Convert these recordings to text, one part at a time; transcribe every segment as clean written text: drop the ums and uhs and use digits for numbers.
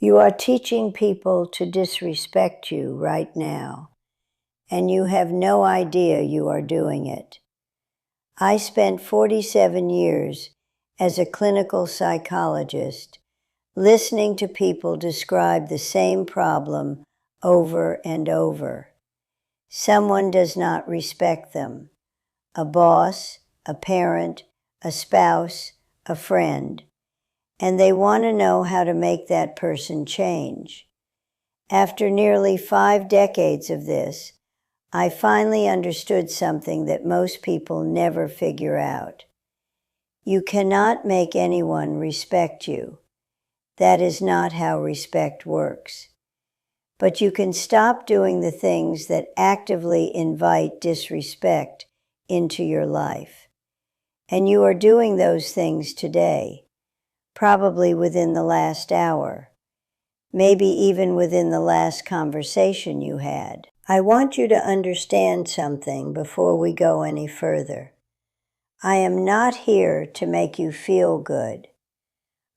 You are teaching people to disrespect you right now, and you have no idea you are doing it. I spent 47 years as a clinical psychologist listening to people describe the same problem over and over. Someone does not respect them. A boss, a parent, a spouse, a friend. And they want to know how to make that person change. After nearly 5 decades of this, I finally understood something that most people never figure out. You cannot make anyone respect you. That is not how respect works. But you can stop doing the things that actively invite disrespect into your life. And you are doing those things today, probably within the last hour, maybe even within the last conversation you had. I want you to understand something before we go any further. I am not here to make you feel good.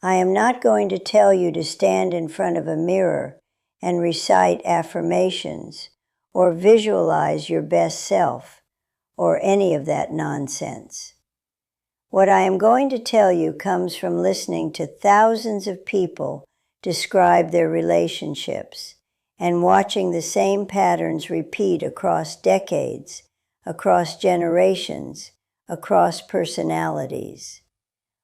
I am not going to tell you to stand in front of a mirror and recite affirmations or visualize your best self or any of that nonsense. What I am going to tell you comes from listening to thousands of people describe their relationships and watching the same patterns repeat across decades, across generations, across personalities.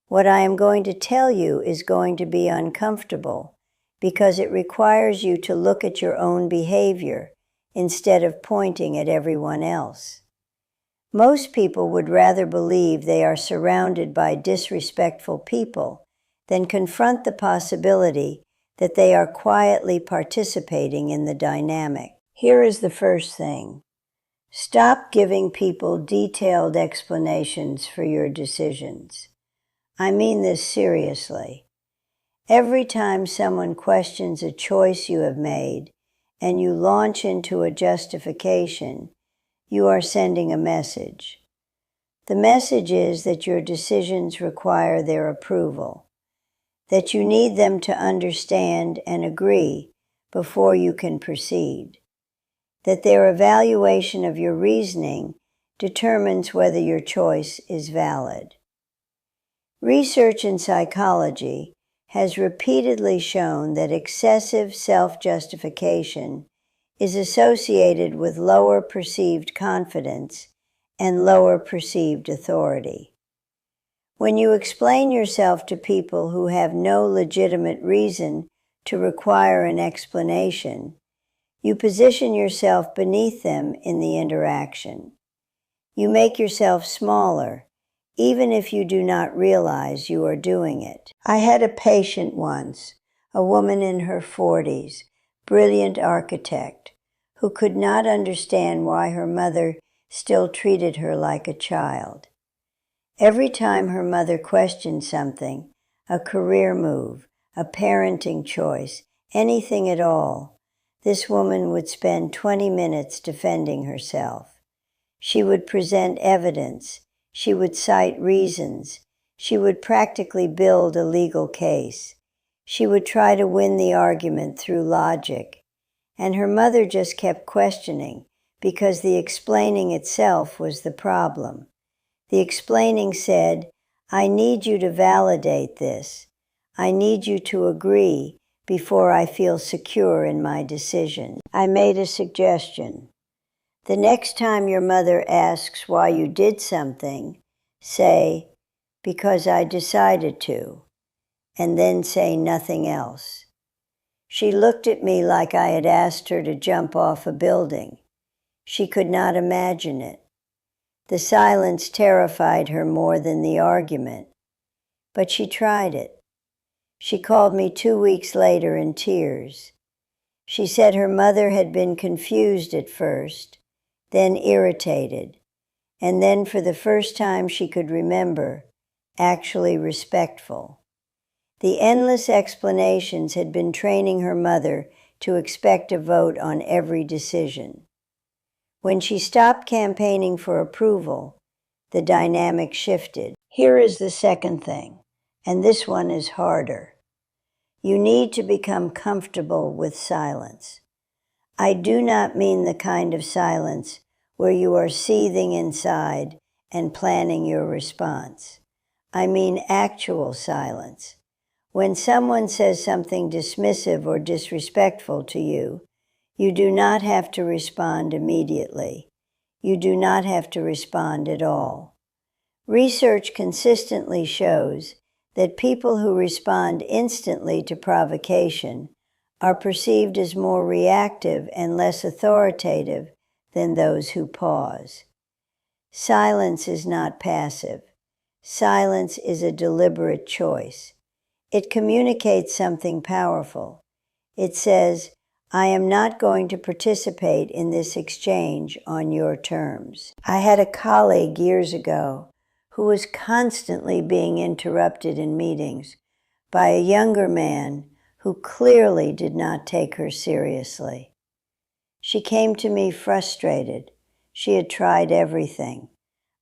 What I am going to tell you is going to be uncomfortable because it requires you to look at your own behavior instead of pointing at everyone else. Most people would rather believe they are surrounded by disrespectful people than confront the possibility that they are quietly participating in the dynamic. Here is the first thing. Stop giving people detailed explanations for your decisions. I mean this seriously. Every time someone questions a choice you have made and you launch into a justification, you are sending a message. The message is that your decisions require their approval, that you need them to understand and agree before you can proceed, that their evaluation of your reasoning determines whether your choice is valid. Research in psychology has repeatedly shown that excessive self-justification is associated with lower perceived confidence and lower perceived authority. When you explain yourself to people who have no legitimate reason to require an explanation, you position yourself beneath them in the interaction. You make yourself smaller, even if you do not realize you are doing it. I had a patient once, a woman in her 40s, brilliant architect, who could not understand why her mother still treated her like a child. Every time her mother questioned something, a career move, a parenting choice, anything at all, this woman would spend 20 minutes defending herself. She would present evidence. She would cite reasons. She would practically build a legal case. She would try to win the argument through logic. And her mother just kept questioning because the explaining itself was the problem. The explaining said, I need you to validate this. I need you to agree before I feel secure in my decision. I made a suggestion. The next time your mother asks why you did something, say, because I decided to, and then say nothing else. She looked at me like I had asked her to jump off a building. She could not imagine it. The silence terrified her more than the argument. But she tried it. She called me 2 weeks later in tears. She said her mother had been confused at first, then irritated, and then for the first time she could remember, actually respectful. The endless explanations had been training her mother to expect a vote on every decision. When she stopped campaigning for approval, the dynamic shifted. Here is the second thing, and this one is harder. You need to become comfortable with silence. I do not mean the kind of silence where you are seething inside and planning your response. I mean actual silence. When someone says something dismissive or disrespectful to you, you do not have to respond immediately. You do not have to respond at all. Research consistently shows that people who respond instantly to provocation are perceived as more reactive and less authoritative than those who pause. Silence is not passive. Silence is a deliberate choice. It communicates something powerful. It says, I am not going to participate in this exchange on your terms. I had a colleague years ago who was constantly being interrupted in meetings by a younger man who clearly did not take her seriously. She came to me frustrated. She had tried everything,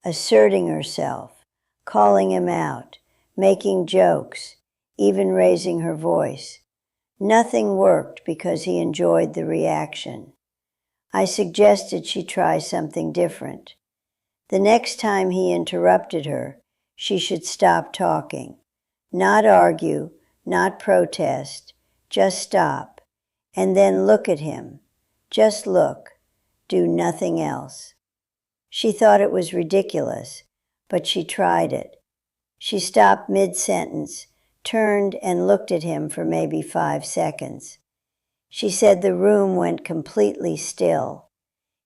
asserting herself, calling him out, making jokes, even raising her voice. Nothing worked because he enjoyed the reaction. I suggested she try something different. The next time he interrupted her, she should stop talking. Not argue, not protest, just stop, and then look at him. Just look, do nothing else. She thought it was ridiculous, but she tried it. She stopped mid-sentence, turned and looked at him for maybe 5 seconds. She said the room went completely still.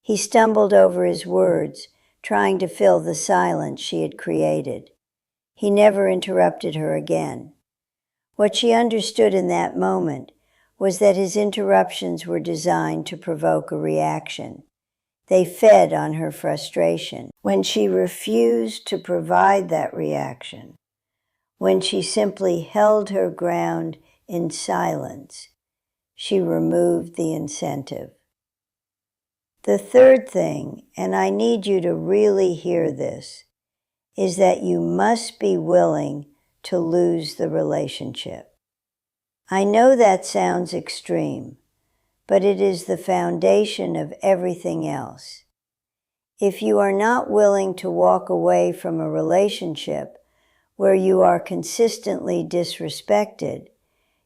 He stumbled over his words, trying to fill the silence she had created. He never interrupted her again. What she understood in that moment was that his interruptions were designed to provoke a reaction. They fed on her frustration. When she refused to provide that reaction, when she simply held her ground in silence, she removed the incentive. The third thing, and I need you to really hear this, is that you must be willing to lose the relationship. I know that sounds extreme, but it is the foundation of everything else. If you are not willing to walk away from a relationship where you are consistently disrespected,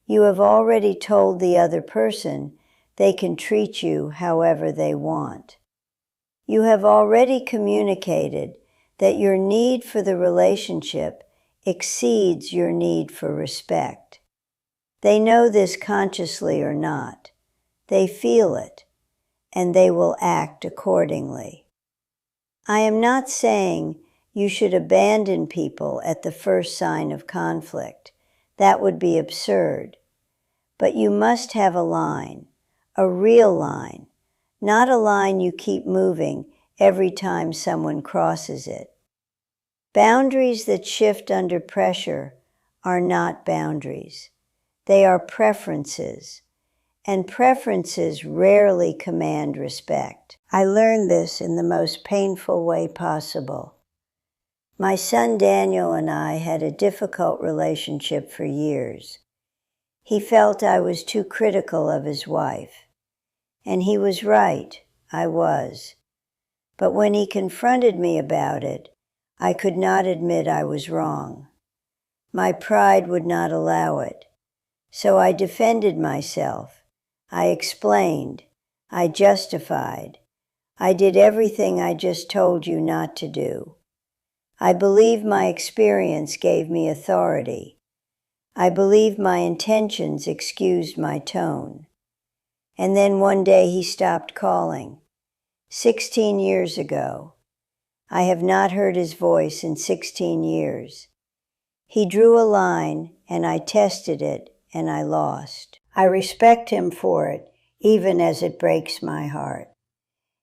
you have already told the other person they can treat you however they want. You have already communicated that your need for the relationship exceeds your need for respect. They know this consciously or not. They feel it, and they will act accordingly. I am not saying you should abandon people at the first sign of conflict. That would be absurd. But you must have a line, a real line, not a line you keep moving every time someone crosses it. Boundaries that shift under pressure are not boundaries. They are preferences, and preferences rarely command respect. I learned this in the most painful way possible. My son Daniel and I had a difficult relationship for years. He felt I was too critical of his wife. And he was right, I was. But when he confronted me about it, I could not admit I was wrong. My pride would not allow it. So I defended myself. I explained. I justified. I did everything I just told you not to do. I believe my experience gave me authority. I believe my intentions excused my tone. And then one day he stopped calling. 16 years ago. I have not heard his voice in 16 years. He drew a line, and I tested it, and I lost. I respect him for it, even as it breaks my heart.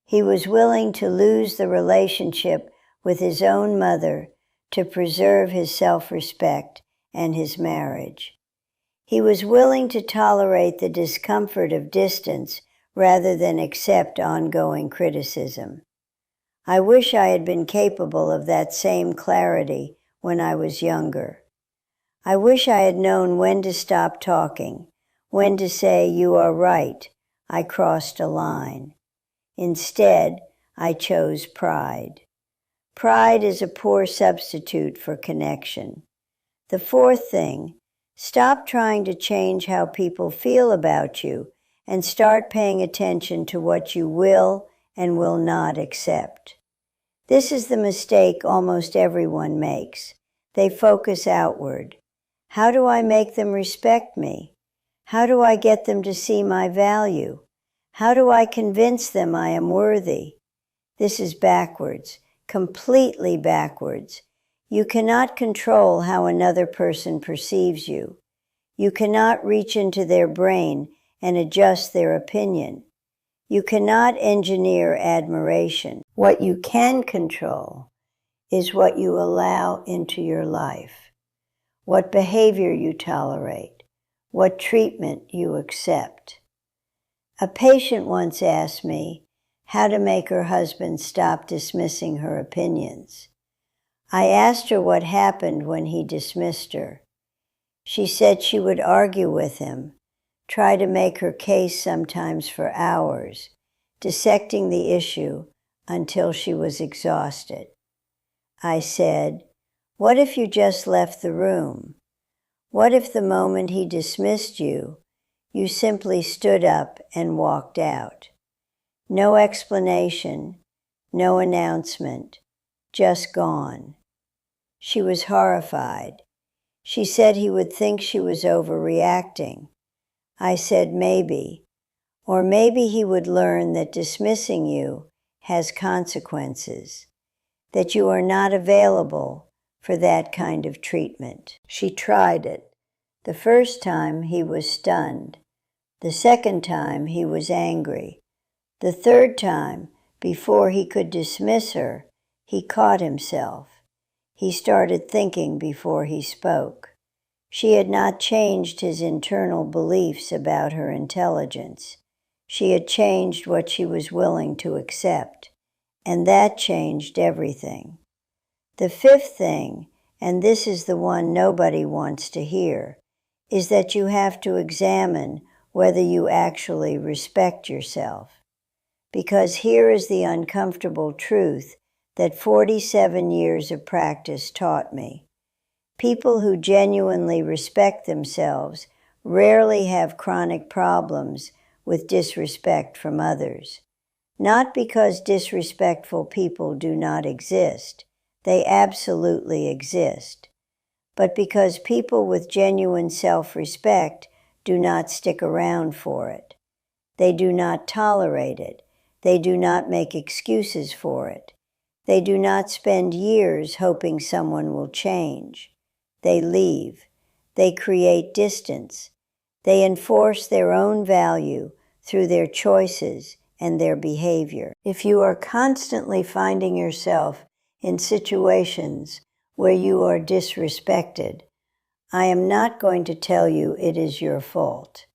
He was willing to lose the relationship with his own mother to preserve his self-respect and his marriage. He was willing to tolerate the discomfort of distance rather than accept ongoing criticism. I wish I had been capable of that same clarity when I was younger. I wish I had known when to stop talking, when to say, "You are right, I crossed a line." Instead, I chose pride. Pride is a poor substitute for connection. The fourth thing, stop trying to change how people feel about you and start paying attention to what you will and will not accept. This is the mistake almost everyone makes. They focus outward. How do I make them respect me? How do I get them to see my value? How do I convince them I am worthy? This is backwards, completely backwards. You cannot control how another person perceives you. You cannot reach into their brain and adjust their opinion. You cannot engineer admiration. What you can control is what you allow into your life, what behavior you tolerate, what treatment you accept. A patient once asked me how to make her husband stop dismissing her opinions. I asked her what happened when he dismissed her. She said she would argue with him, try to make her case sometimes for hours, dissecting the issue until she was exhausted. I said, "What if you just left the room? What if the moment he dismissed you, you simply stood up and walked out? No explanation, no announcement, just gone." She was horrified. She said he would think she was overreacting. I said maybe, or maybe he would learn that dismissing you has consequences, that you are not available for that kind of treatment. She tried it. The first time he was stunned. The second time he was angry. The third time, before he could dismiss her, he caught himself. He started thinking before he spoke. She had not changed his internal beliefs about her intelligence. She had changed what she was willing to accept, and that changed everything. The fifth thing, and this is the one nobody wants to hear, is that you have to examine whether you actually respect yourself. Because here is the uncomfortable truth that 47 years of practice taught me. People who genuinely respect themselves rarely have chronic problems with disrespect from others. Not because disrespectful people do not exist, they absolutely exist, but because people with genuine self-respect do not stick around for it. They do not tolerate it. They do not make excuses for it. They do not spend years hoping someone will change. They leave. They create distance. They enforce their own value through their choices and their behavior. If you are constantly finding yourself in situations where you are disrespected, I am not going to tell you it is your fault.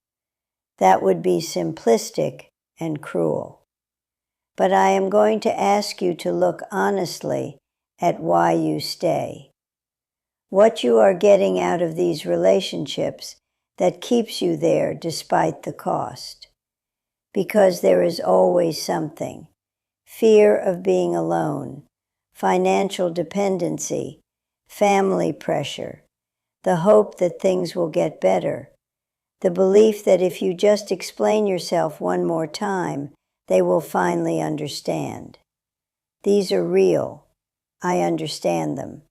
That would be simplistic and cruel. But I am going to ask you to look honestly at why you stay. What you are getting out of these relationships that keeps you there despite the cost. Because there is always something. Fear of being alone, financial dependency, family pressure, the hope that things will get better, the belief that if you just explain yourself one more time, they will finally understand. These are real. I understand them.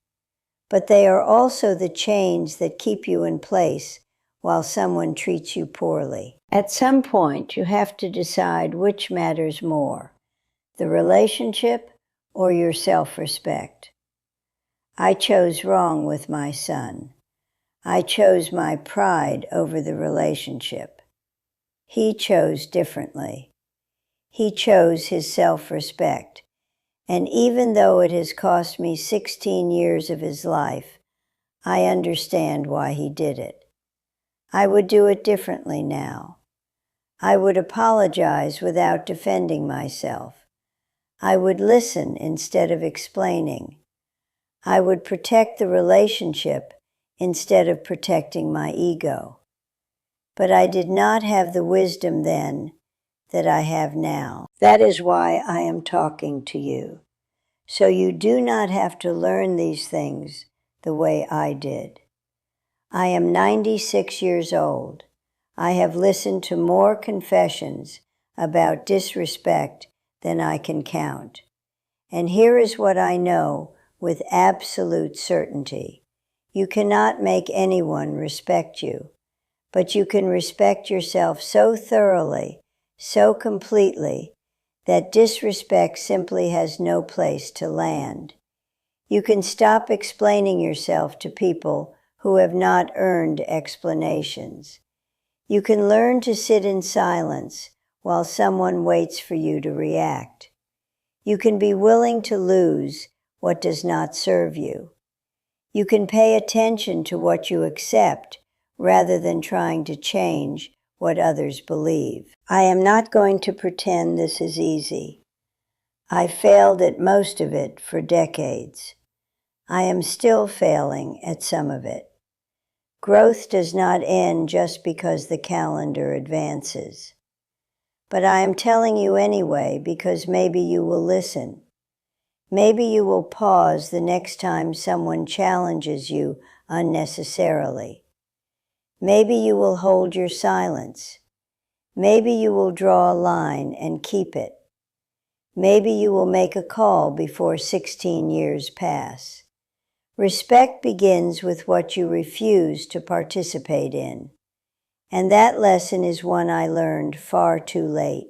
But they are also the chains that keep you in place while someone treats you poorly. At some point, you have to decide which matters more, the relationship or your self-respect. I chose wrong with my son. I chose my pride over the relationship. He chose differently. He chose his self-respect, and even though it has cost me 16 years of his life, I understand why he did it. I would do it differently now. I would apologize without defending myself. I would listen instead of explaining. I would protect the relationship instead of protecting my ego. But I did not have the wisdom then that I have now. That is why I am talking to you. So you do not have to learn these things the way I did. I am 96 years old. I have listened to more confessions about disrespect than I can count. And here is what I know with absolute certainty. You cannot make anyone respect you, but you can respect yourself so thoroughly, so completely, that disrespect simply has no place to land. You can stop explaining yourself to people who have not earned explanations. You can learn to sit in silence while someone waits for you to react. You can be willing to lose what does not serve you. You can pay attention to what you accept rather than trying to change what others believe. I am not going to pretend this is easy. I failed at most of it for decades. I am still failing at some of it. Growth does not end just because the calendar advances. But I am telling you anyway because maybe you will listen. Maybe you will pause the next time someone challenges you unnecessarily. Maybe you will hold your silence. Maybe you will draw a line and keep it. Maybe you will make a call before 16 years pass. Respect begins with what you refuse to participate in. And that lesson is one I learned far too late.